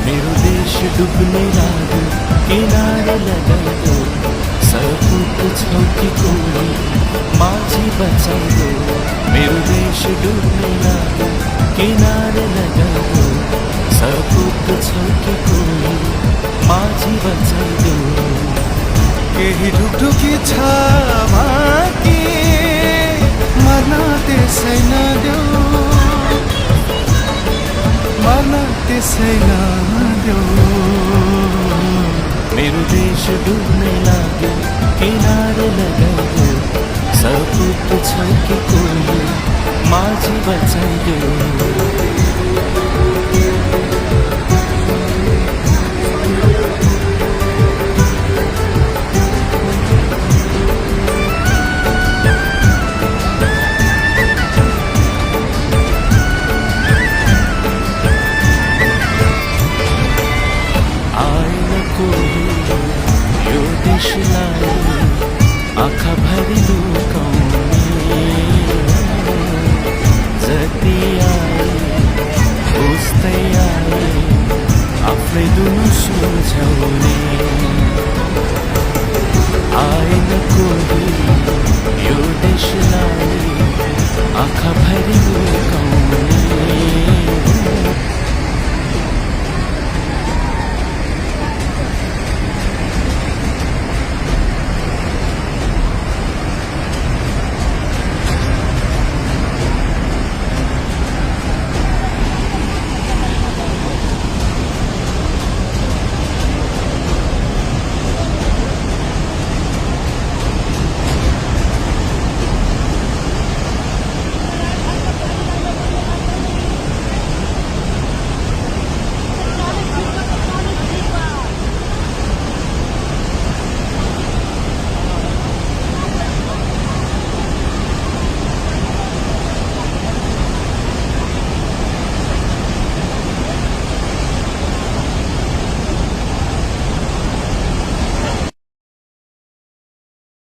मेरो देश डुब्ने लाग्यो किनारे लगाइदो सपुत छौ कि कोही माझी बचाइदो मेरो देश डुब्ने लाग्यो किनारे लगाइदो सपुत छौ कि कोही माझी बचाइदो केही ढुकढुकी छ बाँकी मर्न त्यसै नदेऊ मर्न त्यसै नदेऊ मेरो देश डुब्ने लाग्यो किनारे लगाइदो सपुत छौ कि कोही माझी बचाइदो आँखा भरी लुकाउने जति आए उस्तै आए आफै दुनु सुझाउने आएन कोही यो देशलाई आँखा भरी